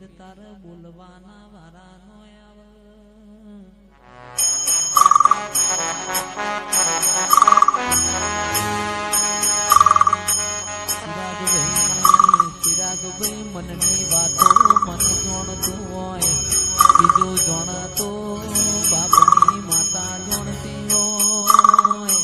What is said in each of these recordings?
ફેર તારે બોલવાના વારા નો આવે ચિરાગભાઈ મનની વાતો મન જોણતું હોય બીજું જોણતો બાપની માતા જોણતી હોય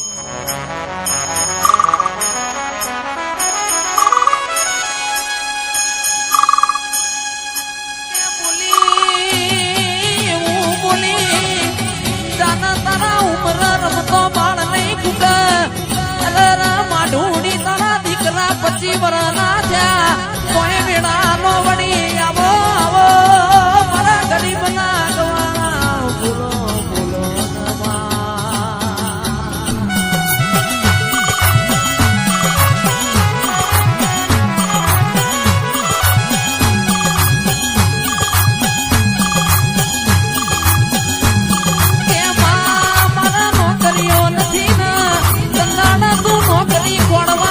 પછી વરના થયા કોઈ વેળા નો વળી આવો આવો મારા ગરીબ ના ગવા બોલો બોલો મારા નોકરીઓ નથી ને ચંદાના તું નોકરી કોણવા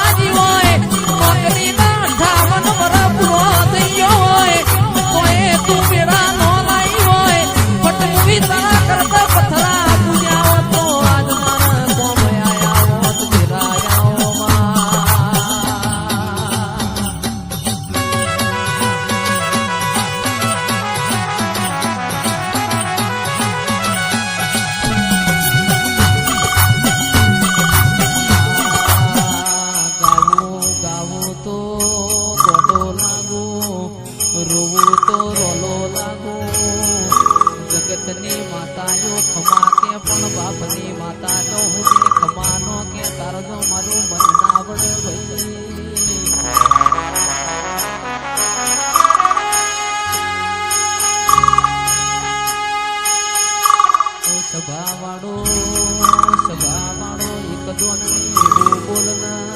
રોવું તો રોલો લાગો જગતની માતાઓ ખમા કે પણ બાપની માતા જો હું ખમાનો કે તારો જો મારું મન ના આવડે ભાઈ સભા વાળો એક દોનની એવું બોલના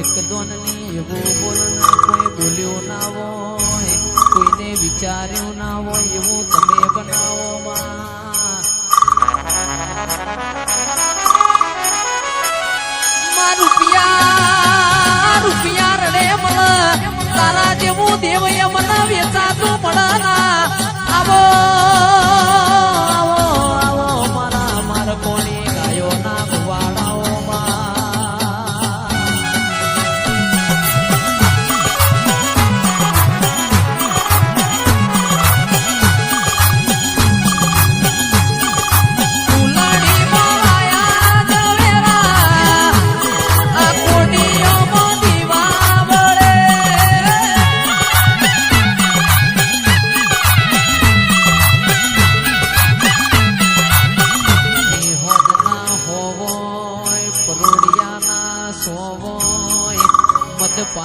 એક દોનની એવું બોલના કોઈ બોલ્યો ના હોય કોઈને વિચાર્યું ના હોય એવું તમે બનાવો માં રૂપિયા રડે મને તારા જેવું દેવ મને વેચાતું પડે ના આવો મારા કોની ગાયો ના ગુવાડાઓ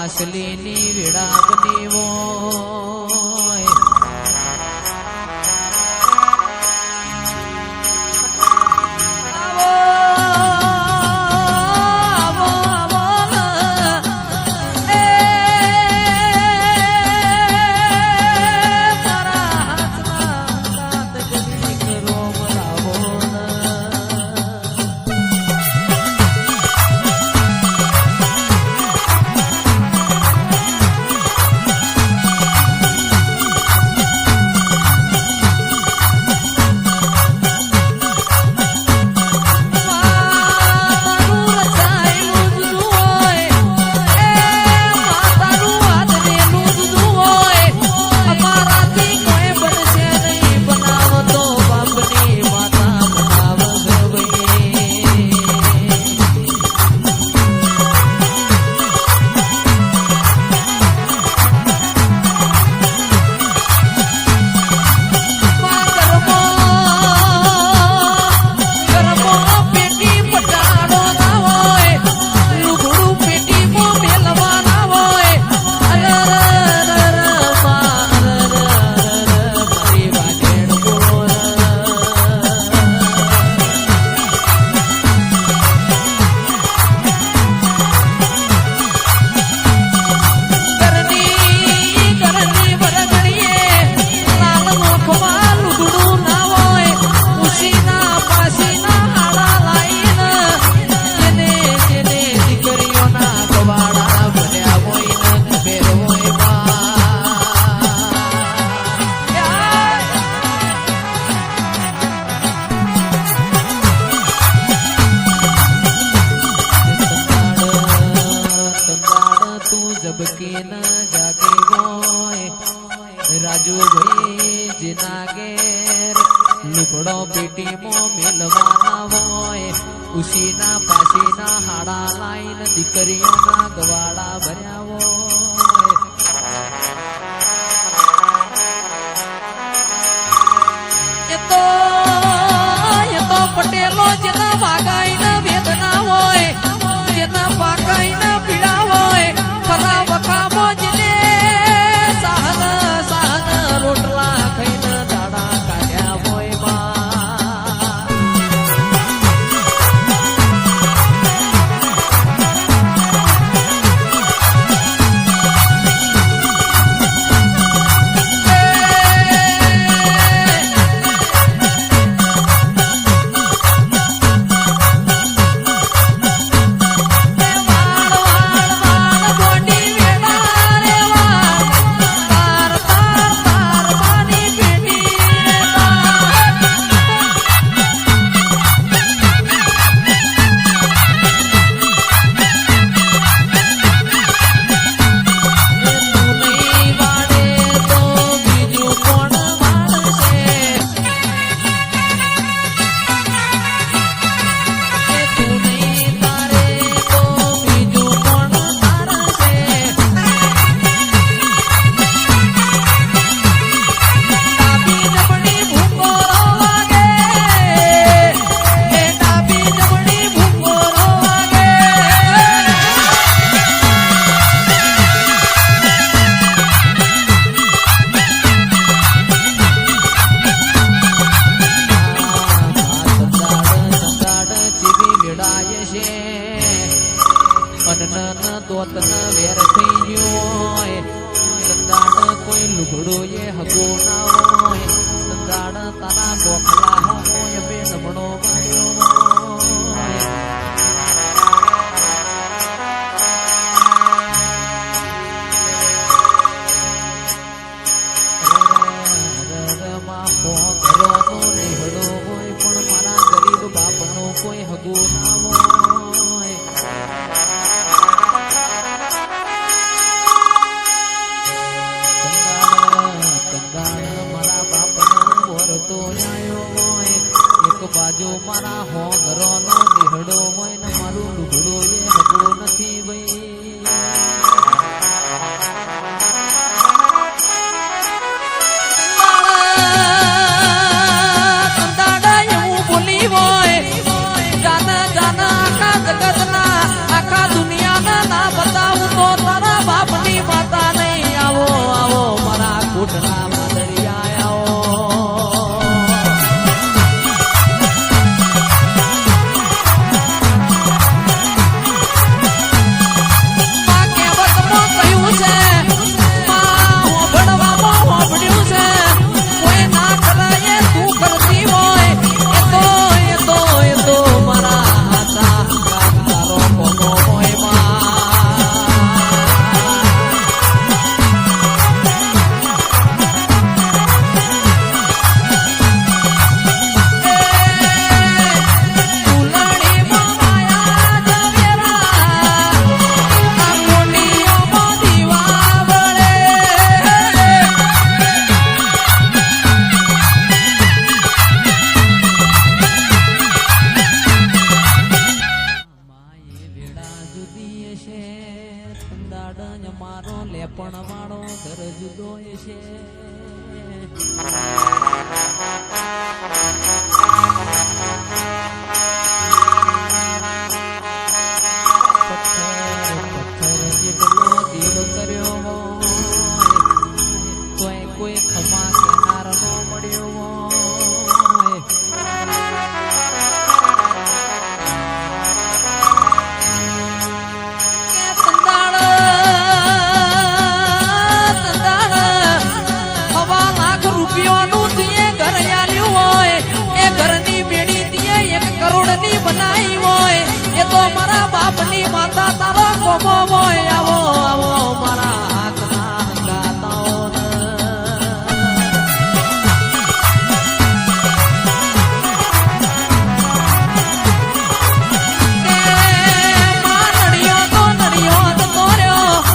પાસલીની વેળા બની હોય તું જબકી ન જાગે હોય રાજુભાઈ જેના ઘેર લુગડો પેટીમાં મેલવાના હોય ઉશીના પાસીના હાડા લાઈન દીકરીઓના ગવાડા ભર્યા હોય એ તો પટેલો જેના વાગાઈના વેદના હોય જેના પાકાઈના પીડા હોય ખરા વખામાં જેને સાહન રોટલા ખાઈને દાડા કાઢ્યા હોય દોતન વેર થઈ ગયો સંદાડ કોઈ લુગડો એ હગો ના હોય સંદાડ તારા ગોખલા હોય બે નમણો પણ મારા ગરીબ બાપનો કોઈ હગો ના હોય એક બાજુ મારા હોંગરો નો દેહડો હોય ને મારું લુગડો એ હગો નથી ભાઈ કંદાડા એવું બોલી હોય જાના જાના આખા જગતના આખા દુનિયાના ના બતાવું તો તારા બાપની માતા નહીં આવો આવો મારા કૂટના મારો લેપણ વાળો ઘર જુદો છે પથ્થર જેટલો દેવ કર્યો હોય કોઈ ખમા કેનાર નો મળ્યો હોય બનાવી હોય એ તો મારા બાપની માતા તારો કોમો હોય આવો આવો મારા હાથના ગાતાઓ નડિયો તો નડિયો તો રહ્યો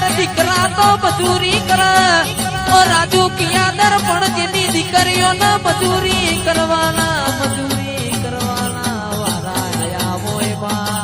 ઘેર દીકરા તો મજૂરી કરે ઓ રાજુ કિયાદર પણ જેની દીકરીઓને મજૂરી કરવાના વારા આયા હોય બા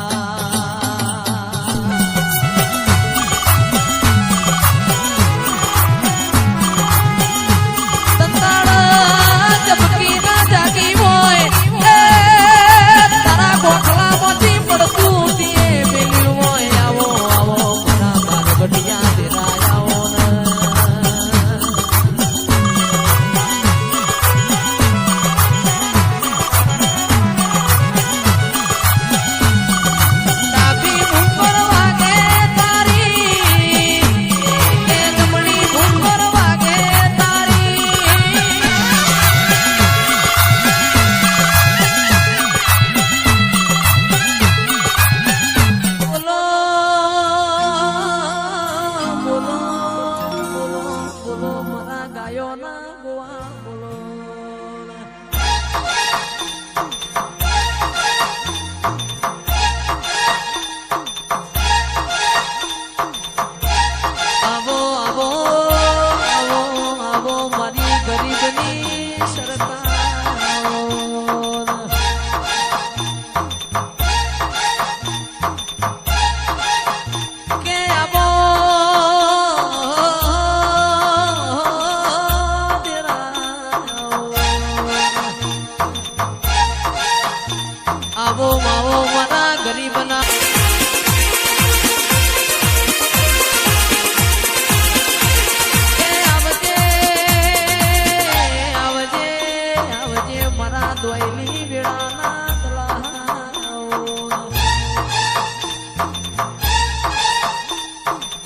આવો માવો મારા ગરીબના આવજે મારા દોયલી વેળાના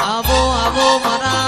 આવો મારા